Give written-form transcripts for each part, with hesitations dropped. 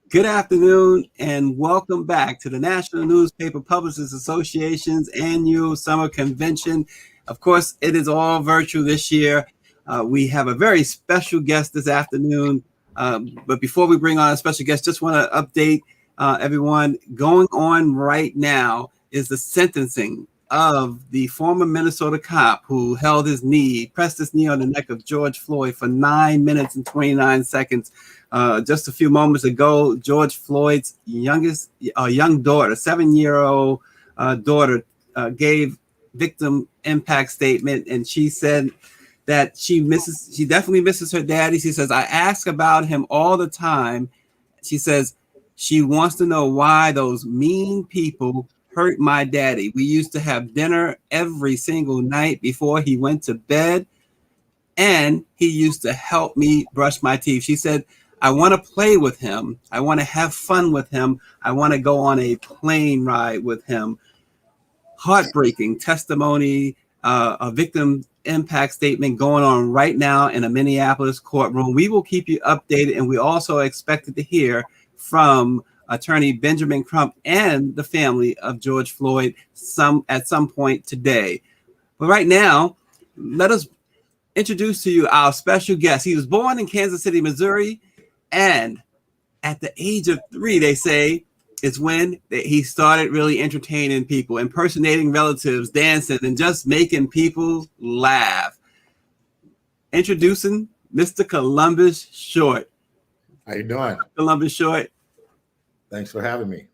Good afternoon and welcome back to the National Newspaper Publishers Association's annual summer convention. Of course, it is all virtual this year. We have a very special guest this afternoon. But before we bring on a special guest, just want to update everyone. Going on right now is the sentencing of the former Minnesota cop who pressed his knee on the neck of George Floyd for 9 minutes and 29 seconds. Just a few moments ago, George Floyd's young daughter, 7-year-old daughter, gave victim impact statement, and she said that she definitely misses her daddy. She says, I ask about him all the time. She says she wants to know why those mean people hurt my daddy. We used to have dinner every single night before he went to bed, and he used to help me brush my teeth. She said, I want to play with him. I want to have fun with him. I want to go on a plane ride with him. Heartbreaking testimony, a victim impact statement going on right now in a Minneapolis courtroom. We will keep you updated, and we also expected to hear from attorney Benjamin Crump and the family of George Floyd at some point today. But right now, let us introduce to you our special guest. He was born in Kansas City, Missouri, and at the age of 3, they say, is when he started really entertaining people, impersonating relatives, dancing, and just making people laugh. Introducing Mr. Columbus Short. How you doing? Columbus Short. Thanks for having me.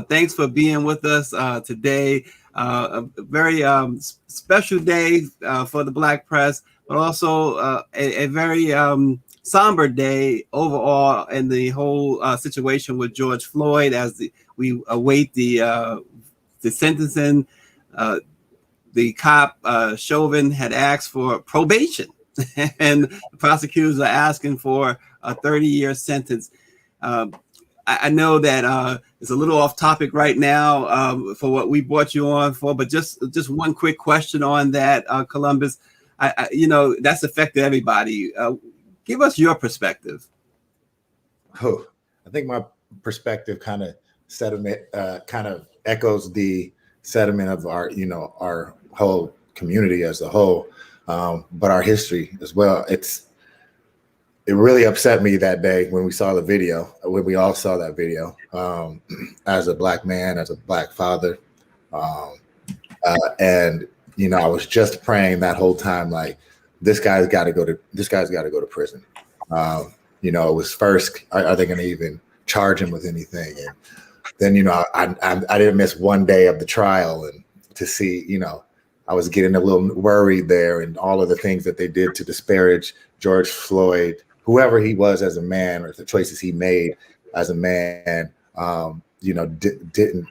Thanks for being with us today. A very special day for the Black press, but also a very somber day overall in the whole situation with George Floyd as we await the sentencing. The cop, Chovin, had asked for probation, and the prosecutors are asking for a 30-year sentence. I know that it's a little off topic right now for what we brought you on for, but just one quick question on that, Columbus. That's affected everybody. Give us your perspective. Oh, I think my perspective kind of echoes the sentiment of our whole community as a whole, but our history as well. It really upset me that day when we saw the video, when we all saw that video, as a Black man, as a Black father. And, I was just praying that whole time, like, this guy's got to go to prison. It was first, are they going to even charge him with anything? And then, I didn't miss one day of the trial, and to see, I was getting a little worried there, and all of the things that they did to disparage George Floyd, whoever he was as a man, or the choices he made as a man, didn't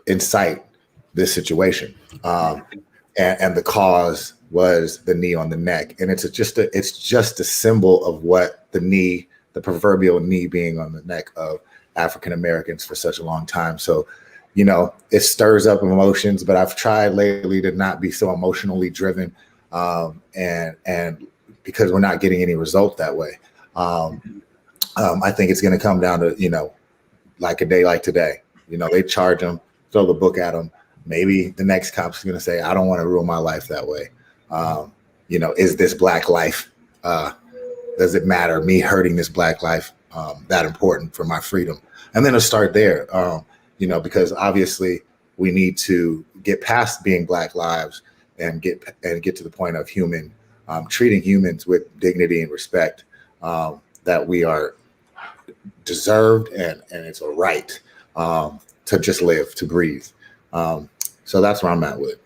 incite this situation. And the cause was the knee on the neck. And it's just a symbol of what the proverbial knee being on the neck of African Americans for such a long time. So, it stirs up emotions, but I've tried lately to not be so emotionally driven. And because we're not getting any result that way. I think it's going to come down to, like a day like today, they charge them, throw the book at them. Maybe the next cop's going to say, I don't want to ruin my life that way. Is this Black life? Does it matter, me hurting this Black life, that important for my freedom? And then it'll start there, because obviously we need to get past being Black lives and get to the point of treating humans with dignity and respect, that we are deserved, and it's a right to just live, to breathe. So that's where I'm at with it.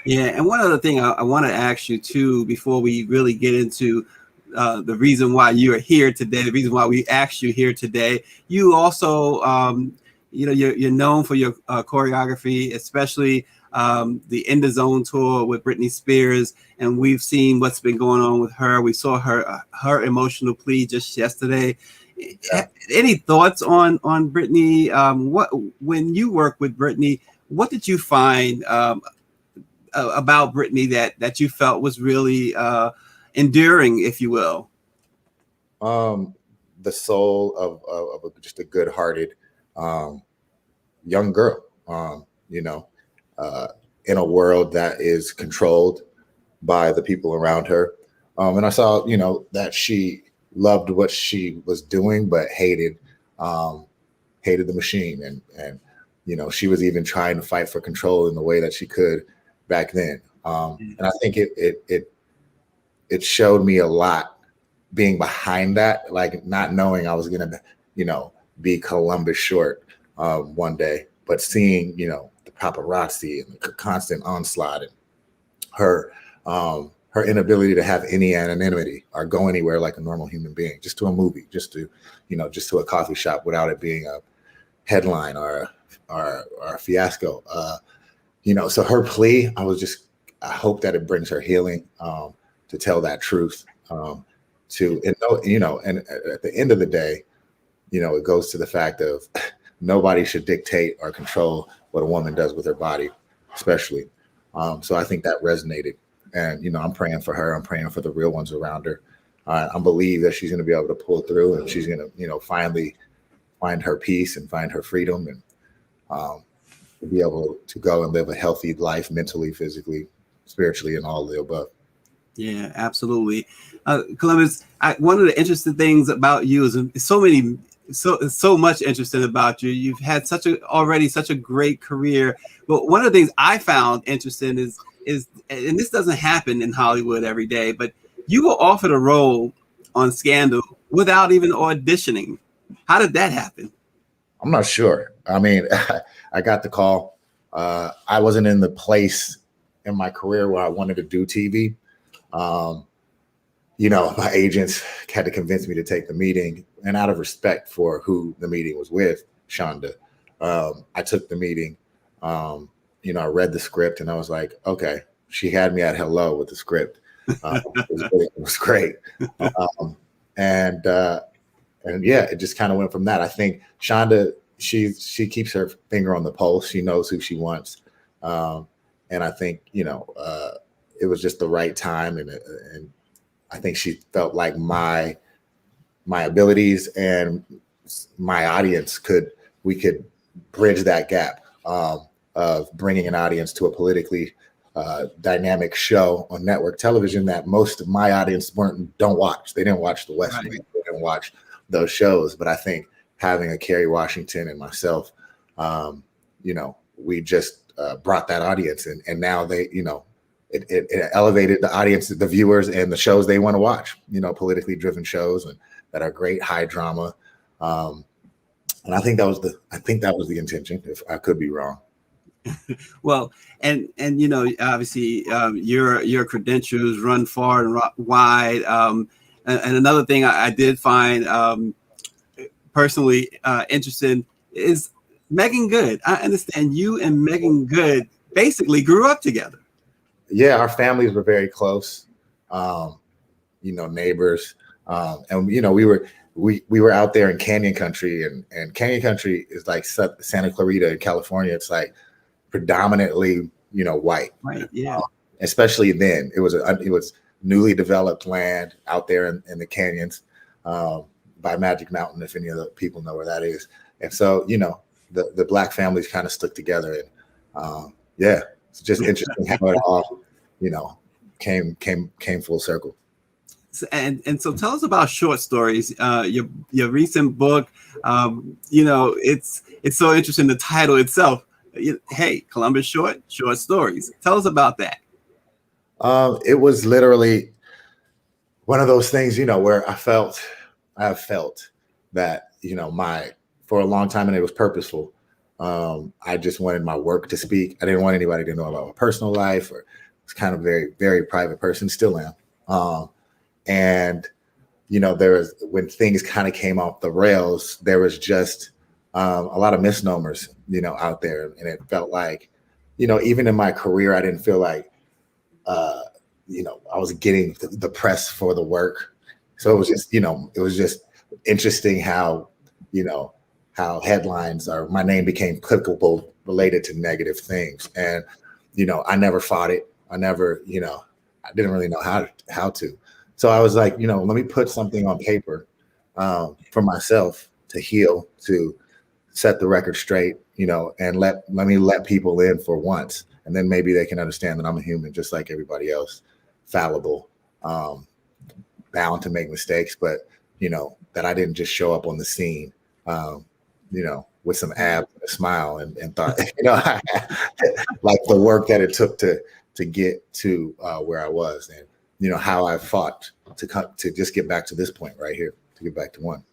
Yeah, and one other thing I want to ask you too, before we really get into the reason why you're here today, the reason why we asked you here today. You also, you're known for your choreography, especially the In the Zone tour with Britney Spears, and we've seen what's been going on with her. We saw her emotional plea just yesterday. Yeah. Any thoughts on Britney? When you work with Britney, what did you find about Britney that you felt was really endearing, if you will? the soul of just a good-hearted young girl, you know, in a world that is controlled by the people around her. And I saw, you know, that she loved what she was doing, but hated the machine. And, you know, she was even trying to fight for control in the way that she could back then. And I think it showed me a lot being behind that, like not knowing I was going to, you know, be Columbus Short one day, but seeing, you know, the paparazzi and the constant onslaught and her inability to have any anonymity or go anywhere like a normal human being, just to a movie, just to, you know, just to a coffee shop without it being a headline or a fiasco. You know, so her plea, I hope that it brings her healing to tell that truth. And you know, and at the end of the day, you know, it goes to the fact of nobody should dictate or control what a woman does with her body, especially. So I think that resonated. And, you know, I'm praying for her. I'm praying for the real ones around her. I believe that she's going to be able to pull through, and she's going to, you know, finally find her peace and find her freedom, and be able to go and live a healthy life mentally, physically, spiritually, and all of the above. Yeah, absolutely. Columbus, one of the interesting things about you is so much interesting about you. You've had already such a great career. But one of the things I found interesting is, and this doesn't happen in Hollywood every day, but you were offered a role on Scandal without even auditioning. How did that happen? I'm not sure. I mean, I got the call. I wasn't in the place in my career where I wanted to do TV. You know, my agents had to convince me to take the meeting, and out of respect for who the meeting was with, Shonda, I took the meeting. You know, I read the script and I was like, okay, she had me at hello with the script. It was great. And yeah, it just kind of went from that. I think Shonda, she keeps her finger on the pulse. She knows who she wants. And I think, you know, it was just the right time. And I think she felt like my abilities and my audience we could bridge that gap of bringing an audience to a politically dynamic show on network television that most of my audience don't watch. They didn't watch The West Wing. They didn't watch those shows. But I think having a Kerry Washington and myself, you know, we just brought that audience in, and now they, you know, it elevated the audience, the viewers, and the shows they want to watch, you know, politically driven shows and that are great, high drama. And I think that was the intention, if I could be wrong. Well, and you know, obviously, your credentials run far and wide. And another thing I did find personally interesting is Megan Good. I understand you and Megan Good basically grew up together. Yeah, our families were very close. You know, neighbors, and you know, we were out there in Canyon Country, and Canyon Country is like Santa Clarita in California. It's like predominantly, you know, white. Right. Yeah. Especially then, it was newly developed land out there in the canyons by Magic Mountain, if any of the people know where that is. And so, you know, the Black families kind of stuck together, and yeah, it's just interesting how it all, you know, came full circle. And so tell us about short stories. Your recent book, you know, it's so interesting. The title itself, hey, Columbus short stories. Tell us about that. It was literally one of those things, you know, where I have felt that, you know, for a long time, and it was purposeful. I just wanted my work to speak. I didn't want anybody to know about my personal life, or it's kind of very, very private person, still am. And, you know, when things kind of came off the rails, there was just a lot of misnomers, you know, out there. And it felt like, you know, even in my career, I didn't feel like, you know, I was getting the press for the work. So it was just, you know, it was just interesting how, you know, how headlines my name became clickable related to negative things. And, you know, I never fought it. I never, you know, I didn't really know how to. So I was like, you know, let me put something on paper for myself to heal, to set the record straight, and let me let people in for once, and then maybe they can understand that I'm a human just like everybody else, fallible, bound to make mistakes, but that I didn't just show up on the scene, with some abs and a smile and thought, like the work that it took to get to where I was, and how I fought to just get back to this point right here, to get back to one.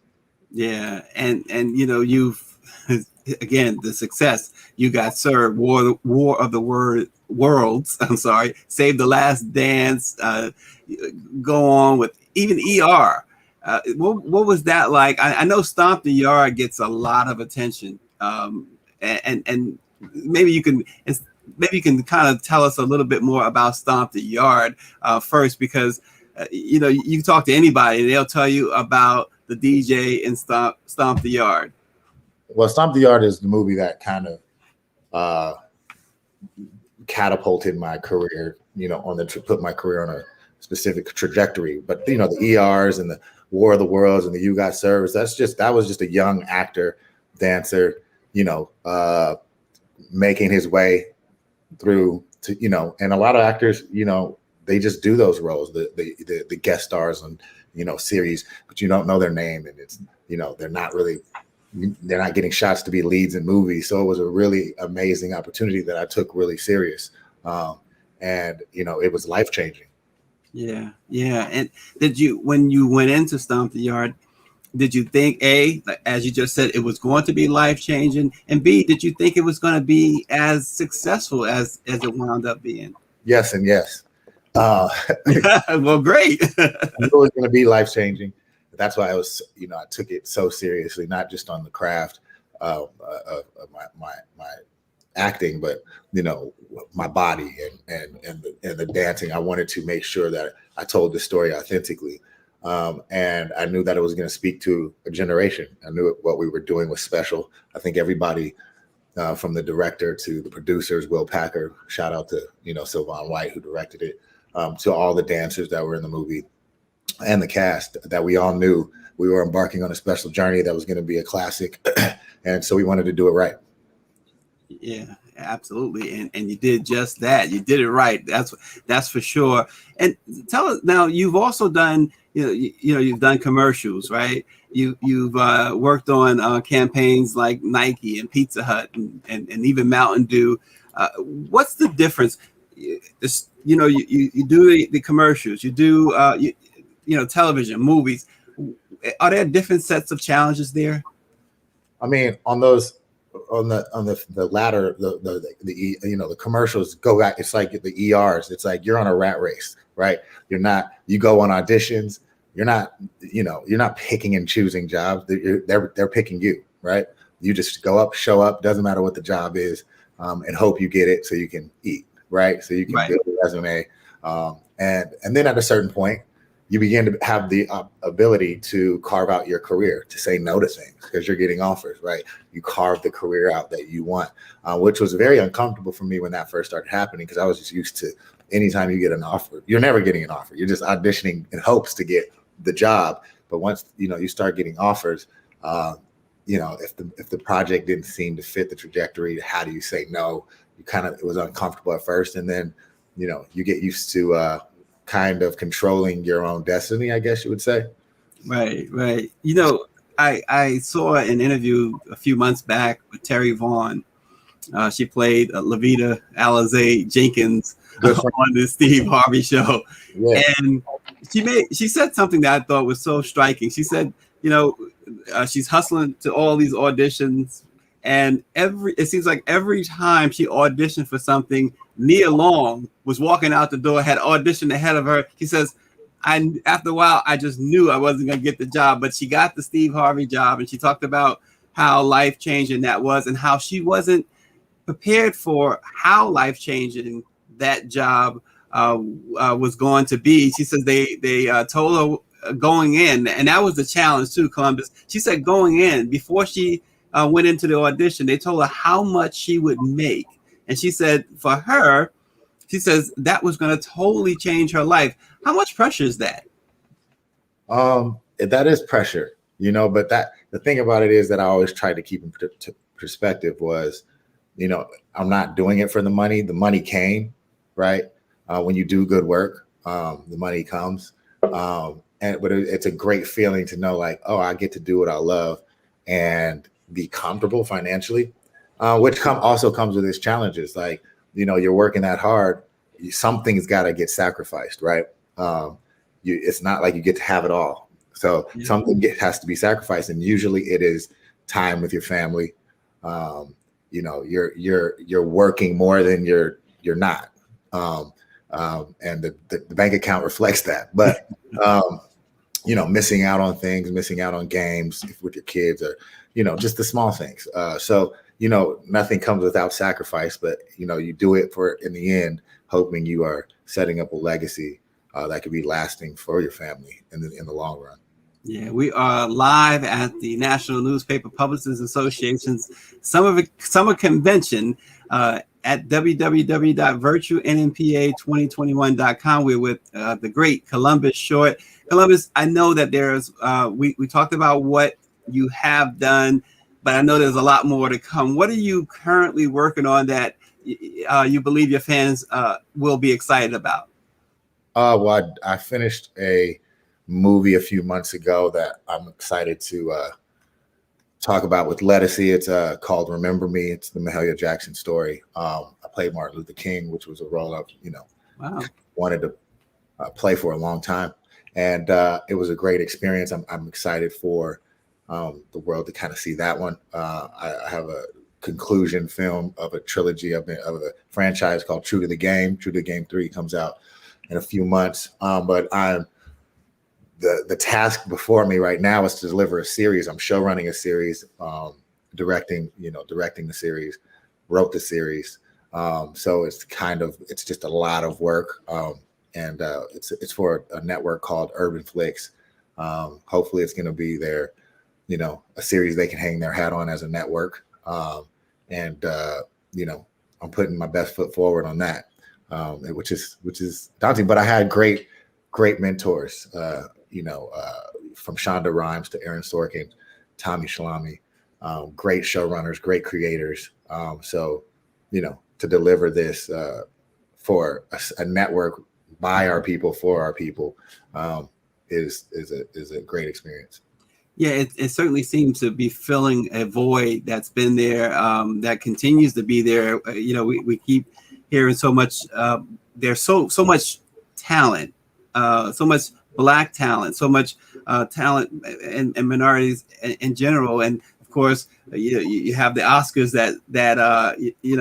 Yeah, and you've again the success. You got served War of the Worlds. I'm sorry, Save the Last Dance. Go on with even ER. What was that like? I know Stomp the Yard gets a lot of attention, and maybe you can kind of tell us a little bit more about Stomp the Yard first, because you talk to anybody and they'll tell you about the DJ in Stomp the Yard. Well, Stomp the Yard is the movie that kind of catapulted my career, put my career on a specific trajectory. But the ERs and the War of the Worlds and the You Got Served, that was just a young actor, dancer, making his way through to, and a lot of actors, they just do those roles, the guest stars on, series, but you don't know their name, and it's, they're not getting shots to be leads in movies. So it was a really amazing opportunity that I took really serious. And it was life-changing. Yeah. And when you went into Stomp the Yard, did you think, A, as you just said, it was going to be life-changing, and B, did you think it was going to be as successful as it wound up being? Yes and yes. Well, great. It was going to be life-changing. That's why I took it so seriously, not just on the craft of my acting, but my body and the dancing. I wanted to make sure that I told the story authentically, and I knew that it was going to speak to a generation. I knew what we were doing was special. I think everybody, from the director to the producers, Will Packer, shout out to Sylvan White, who directed it, to all the dancers that were in the movie, and the cast, that we all knew we were embarking on a special journey that was going to be a classic. And so we wanted to do it right. Yeah, absolutely. And you did just that. You did it right. That's for sure. And tell us now, you've also done, you've done commercials, right? You've worked on campaigns like Nike and Pizza Hut and even Mountain Dew. What's the difference? You do the commercials, you do television, movies. Are there different sets of challenges there? I mean, on the latter, the commercials go back. It's like the ERs. It's like you're on a rat race, right? You go on auditions. You're not picking and choosing jobs. They're picking you, right? You just go up, show up. Doesn't matter what the job is, and hope you get it so you can eat, right? So you can build a resume, and then at a certain point, you begin to have the ability to carve out your career, to say no to things because you're getting offers, right? You carve the career out that you want, which was very uncomfortable for me when that first started happening, because I was just used to anytime you get an offer, you're never getting an offer. You're just auditioning in hopes to get the job. But once, you start getting offers, if the project didn't seem to fit the trajectory, how do you say no? It was uncomfortable at first. And then, you get used to kind of controlling your own destiny, I guess you would say. Right. I saw an interview a few months back with Terry Vaughn. She played Levita Alizé Jenkins on the Steve Harvey show. Yeah. And she said something that I thought was so striking. She said, she's hustling to all these auditions, and it seems like every time she auditioned for something, Nia Long was walking out the door, had auditioned ahead of her. She says, after a while, I just knew I wasn't going to get the job, but she got the Steve Harvey job. And she talked about how life-changing that was and how she wasn't prepared for how life-changing that job was going to be. She says they told her going in, and that was the challenge too, Columbus. She said going in, before she went into the audition, they told her how much she would make. And she said for her, she says that was going to totally change her life. How much pressure is that? That is pressure. But the thing about it is that I always tried to keep in perspective was, I'm not doing it for the money. The money came, right? When you do good work, the money comes. But it's a great feeling to know, like, oh, I get to do what I love and be comfortable financially, which also comes with its challenges. Like, you're working that hard, something's got to get sacrificed, right? It's not like you get to have it all. So something has to be sacrificed, and usually it is time with your family. You're working more than you're not, and the bank account reflects that. But missing out on things, missing out on games with your kids, or just the small things. So nothing comes without sacrifice, but you do it in the end, hoping you are setting up a legacy that could be lasting for your family in the long run. Yeah, we are live at the National Newspaper Publicists Association's summer convention at www.virtuenmpa2021.com. We're with the great Columbus Short. Columbus, I know that there's we talked about what you have done, but I know there's a lot more to come. What are you currently working on that you believe your fans will be excited about? Well, I finished a movie a few months ago that I'm excited to talk about with Lettucey. It's called Remember Me. It's the Mahalia Jackson story. I played Martin Luther King, which was a role I wanted to play for a long time, and it was a great experience. I'm excited for the world to kind of see that one. I have a conclusion film of a trilogy of a franchise called True to the Game. True to the Game 3 comes out in a few months, but the task before me right now is to deliver a series. I'm show running a series, directing the series, wrote the series. So it's just a lot of work. And it's for a network called Urban Flicks. Hopefully it's going to be a series they can hang their hat on as a network. I'm putting my best foot forward on that, which is daunting, but I had great mentors, from Shonda Rhimes to Aaron Sorkin, Tommy Shalami, great showrunners, great creators. So to deliver this for a network by our people for our people is a great experience. Yeah, it certainly seems to be filling a void that's been there, that continues to be there. We keep hearing so much. There's so much talent, so much Black talent, so much talent and minorities in general. And of course, you have the Oscars that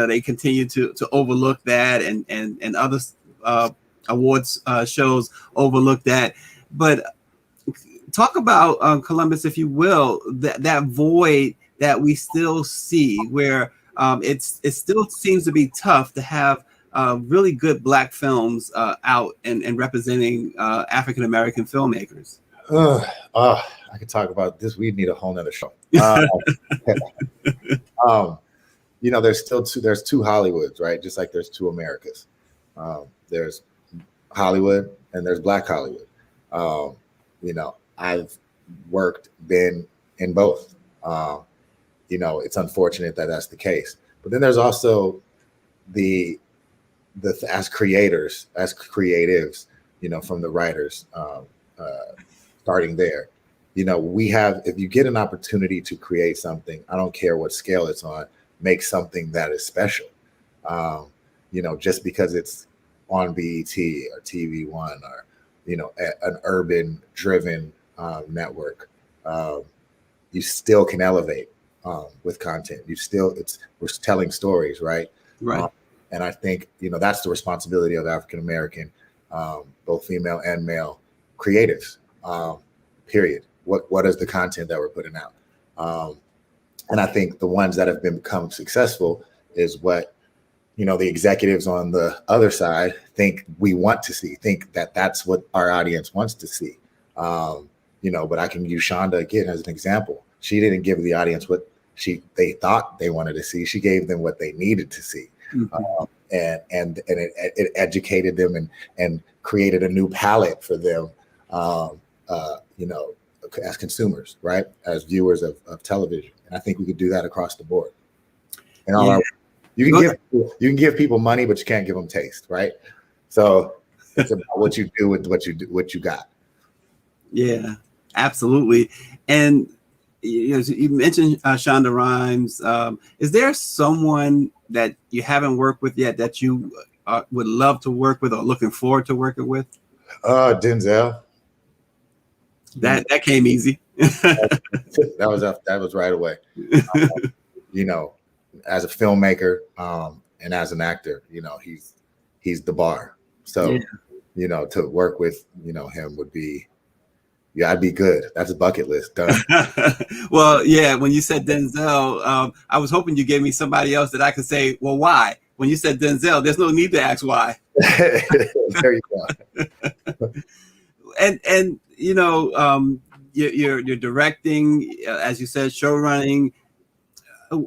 they continue to overlook that, and other awards shows overlook that. But talk about Columbus, if you will, that void that we still see, where it still seems to be tough to have really good Black films out and representing African American filmmakers. I could talk about this. We need a whole nother show. There's two Hollywoods, right? Just like there's two Americas. There's Hollywood and there's Black Hollywood. I've been in both. It's unfortunate that that's the case. But then there's also as creators, as creatives, from the writers, starting there, if you get an opportunity to create something, I don't care what scale it's on, make something that is special. Just because it's on BET or TV One or, an urban driven network, you still can elevate with content. We're telling stories, right? Right. And I think, that's the responsibility of African American, both female and male creatives, period. What is the content that we're putting out? And I think the ones that have become successful is what, the executives on the other side think we want to see, think that that's what our audience wants to see. But I can use Shonda again as an example. She didn't give the audience what they thought they wanted to see. She gave them what they needed to see. Mm-hmm. And it educated them and created a new palette for them, as consumers, right? As viewers of television. And I think we could do that across the board. And all our, you can give people money, but you can't give them taste, right? So it's about what you do with what you got. Yeah, absolutely. And you mentioned Shonda Rhimes. Is there someone that you haven't worked with yet that you would love to work with or looking forward to working with? Denzel. That came easy. that was right away. You know, as a filmmaker and as an actor, you know, he's the bar. So, you know, to work with, you know, him would be, yeah, I'd be good. That's a bucket list done. Well, yeah, when you said Denzel, I was hoping you gave me somebody else that I could say, well, why? When you said Denzel, there's no need to ask why. There you go. And you know, you're directing, as you said, show running.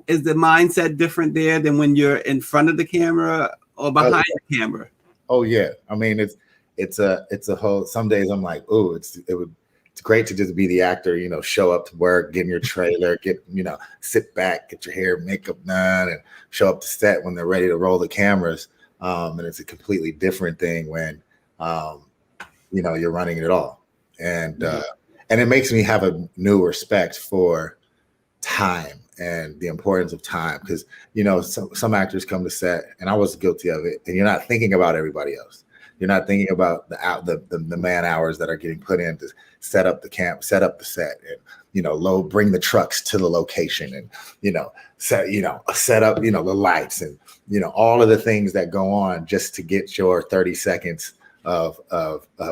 Is the mindset different there than when you're in front of the camera or behind the camera? Oh yeah, I mean it's a whole. Some days I'm like, oh, it's great to just be the actor, you know, show up to work, get in your trailer, sit back, get your hair, makeup done, and show up to set when they're ready to roll the cameras. And it's a completely different thing when, you know, you're running it all. And it makes me have a new respect for time and the importance of time. Because, you know, some actors come to set, and I was guilty of it, and you're not thinking about everybody else. You're not thinking about the man hours that are getting put in to set up the camp, set up the set, and, you know, bring the trucks to the location, and, you know, set up, you know, the lights, and, you know, all of the things that go on just to get your 30 seconds of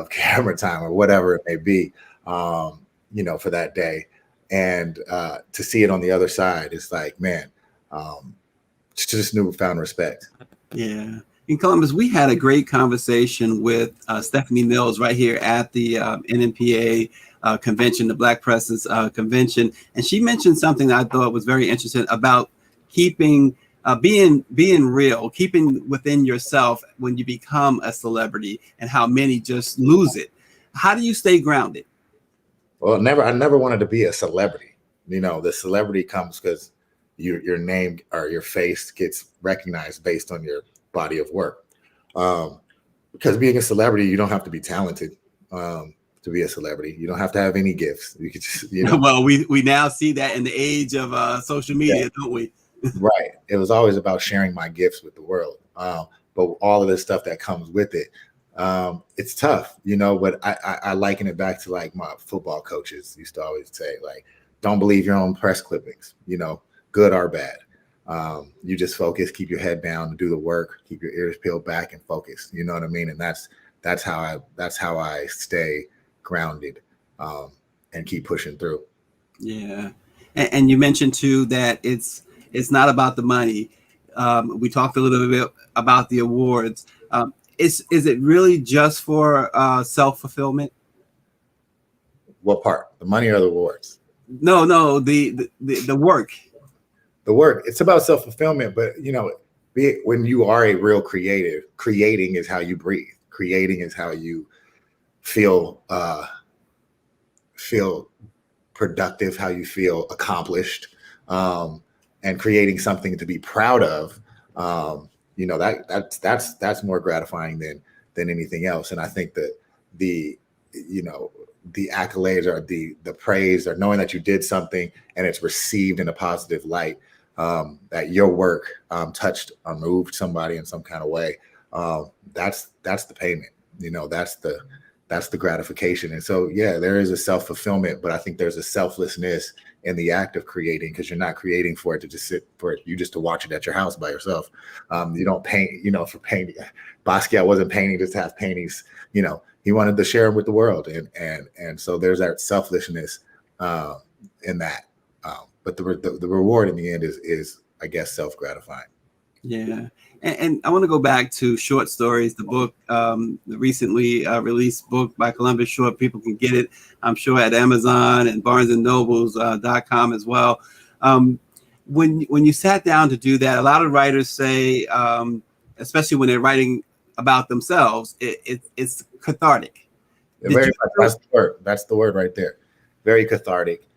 camera time or whatever it may be, you know, for that day. And to see it on the other side, it's like, man, just newfound respect. Yeah. In Columbus, we had a great conversation with Stephanie Mills right here at the NMPA convention, the Black Presses convention. And she mentioned something that I thought was very interesting about keeping, being real, keeping within yourself when you become a celebrity, and how many just lose it. How do you stay grounded? Well, I never wanted to be a celebrity. You know, the celebrity comes because your name or your face gets recognized based on your body of work. Because being a celebrity, you don't have to be talented to be a celebrity. You don't have to have any gifts. You could just, you know. Well, we now see that in the age of social media, don't we? Right. It was always about sharing my gifts with the world. But all of this stuff that comes with it, it's tough, you know, but I liken it back to like my football coaches used to always say, like, don't believe your own press clippings, you know, good or bad. You just focus, keep your head down, do the work, keep your ears peeled back and focus. You know what I mean? And that's how I stay grounded and keep pushing through. Yeah. And you mentioned too that it's not about the money. We talked a little bit about the awards. Is it really just for self-fulfillment? What part? The money or the awards? No, the work. The work. It's about self-fulfillment, but, you know, when you are a real creative, creating is how you breathe. Creating is how you feel productive, how you feel accomplished, and creating something to be proud of. You know, that's more gratifying than anything else. And I think that the accolades or the praise, or knowing that you did something and it's received in a positive light, that your work touched or moved somebody in some kind of way, that's the payment. You know, that's the gratification. And so, yeah, there is a self-fulfillment, but I think there's a selflessness in the act of creating, because you're not creating for it to just sit for it, you just to watch it at your house by yourself. You don't paint, you know, for painting. Basquiat wasn't painting just to have paintings, you know, he wanted to share them with the world. And so there's that selflessness in that. But the reward in the end is I guess, self-gratifying. Yeah. And I want to go back to short stories, the book, the recently released book by Columbus Short. People can get it, I'm sure, at Amazon and BarnesandNobles.com as well. When you sat down to do that, a lot of writers say, especially when they're writing about themselves, it's cathartic. Very much. That's the word. That's the word right there. very cathartic.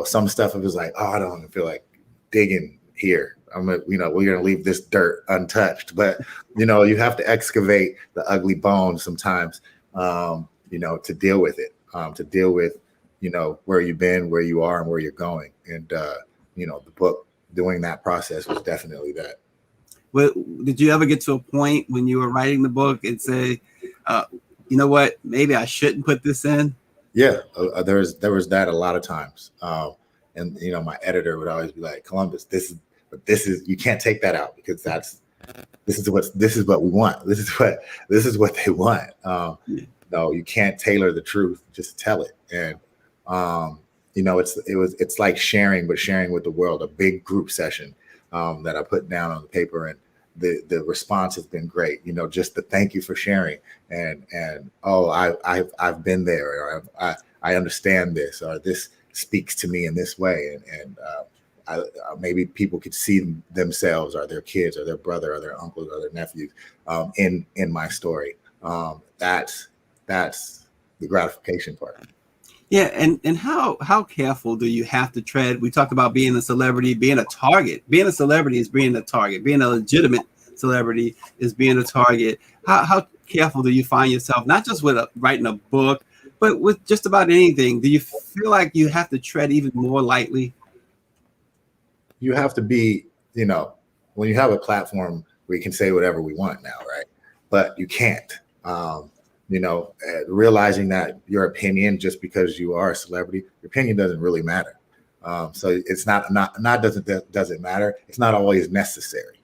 Some stuff it was like, oh, I don't feel like digging here. We're gonna leave this dirt untouched. But you have to excavate the ugly bones sometimes, to deal with it, to deal with, where you've been, where you are, and where you're going. And the book doing that process was definitely that. Well, did you ever get to a point when you were writing the book and say, you know what, maybe I shouldn't put this in? Yeah, there was that a lot of times. And my editor would always be like, Columbus, this is you can't take that out because this is what we want. This is what they want. No, you can't tailor the truth, just tell it. And it's like sharing, but sharing with the world, a big group session that I put down on the paper, and the response has been great. Just the thank you for sharing, and oh, I've been there, or I understand this, or this speaks to me in this way, and maybe people could see themselves, or their kids, or their brother, or their uncles, or their nephews in my story. That's the gratification part. Yeah, and how careful do you have to tread? We talked about being a celebrity, being a target. Being a celebrity is being a target. Being a legitimate celebrity is being a target. How careful do you find yourself, not just with writing a book, but with just about anything? Do you feel like you have to tread even more lightly? You have to be, when you have a platform where you can say whatever we want now, right? But you can't. Realizing that your opinion, just because you are a celebrity, your opinion doesn't really matter. So it's not doesn't matter. It's not always necessary.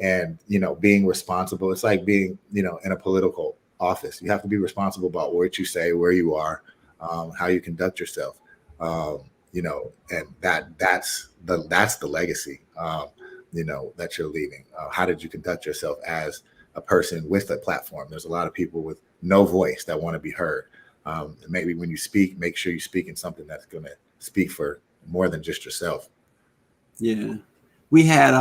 And being responsible, it's like being in a political office. You have to be responsible about what you say, where you are, how you conduct yourself. And that's the legacy that you're leaving. How did you conduct yourself as a person with a platform? There's a lot of people with no voice that want to be heard. Maybe when you speak, make sure you speak in something that's going to speak for more than just yourself. Yeah, we had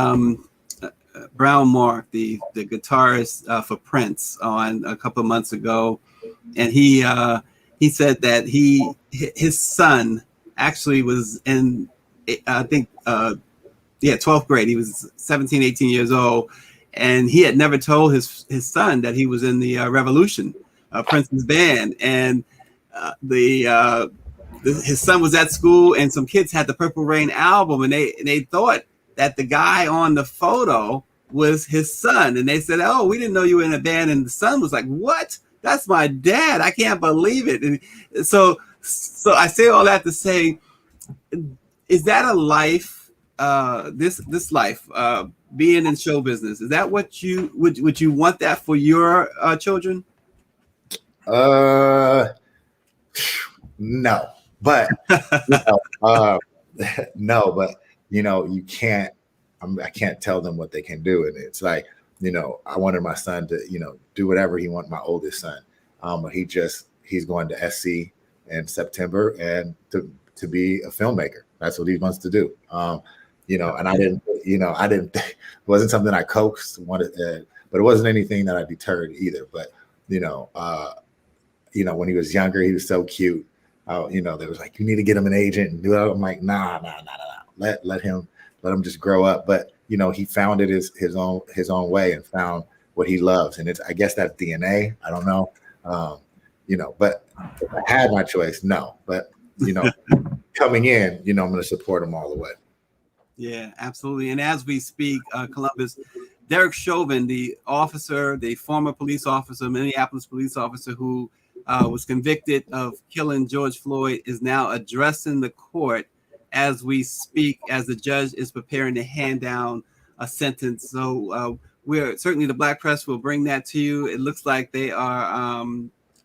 Brown Mark, the guitarist for Prince, on a couple of months ago, and he said that his son actually was in, I think 12th grade. He was 17, 18 years old. And he had never told his son that he was in the Revolution, Prince's band. And his son was at school, and some kids had the Purple Rain album, and they thought that the guy on the photo was his son. And they said, "Oh, we didn't know you were in a band." And the son was like, "What? That's my dad. I can't believe it." And so I say all that to say, is that a life? This life, being in show business, is that what you would you want that for your children? No, but no, but you can't. I can't tell them what they can do, and it's like I wanted my son to do whatever he wants. My oldest son, but he's going to SC in September, and to be a filmmaker. That's what he wants to do. And I didn't, it wasn't something I coaxed, but it wasn't anything that I deterred either. But, when he was younger, he was so cute. They was like, you need to get him an agent and do it. I'm like, nah. Let him just grow up. But, he found it his own way and found what he loves. And I guess that's DNA. I don't know. But if I had my choice, no. But, coming in, I'm going to support him all the way. Yeah, absolutely. And as we speak, Columbus, Derek Chauvin, the former police officer, Minneapolis police officer who was convicted of killing George Floyd, is now addressing the court as we speak, as the judge is preparing to hand down a sentence. So we're certainly, the Black press will bring that to you. It looks like they are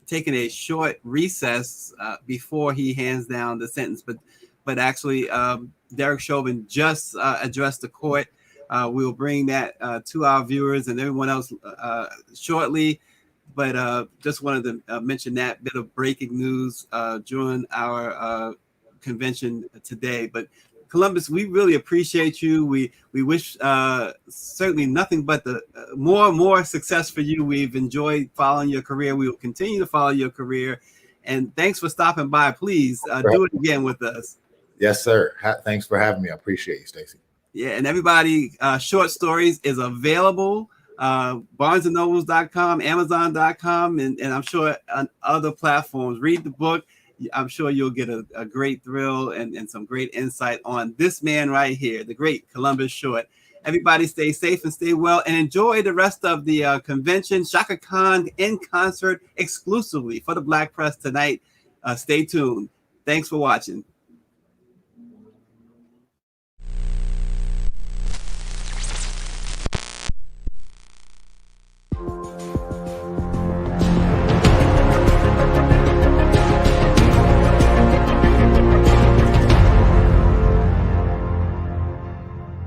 taking a short recess before he hands down the sentence, but actually Derek Chauvin just addressed the court. We will bring that to our viewers and everyone else shortly. But just wanted to mention that bit of breaking news during our convention today. But Columbus, we really appreciate you. We wish certainly nothing but the more success for you. We've enjoyed following your career. We will continue to follow your career. And thanks for stopping by. Please do it again with us. Yes, sir. Thanks for having me. I appreciate you, Stacey. Yeah, and everybody, Short Stories is available. BarnesandNobles.com, Amazon.com, and I'm sure on other platforms. Read the book. I'm sure you'll get a great thrill and some great insight on this man right here, the great Columbus Short. Everybody stay safe and stay well and enjoy the rest of the convention. Shaka Khan in concert exclusively for the Black Press tonight. Stay tuned. Thanks for watching.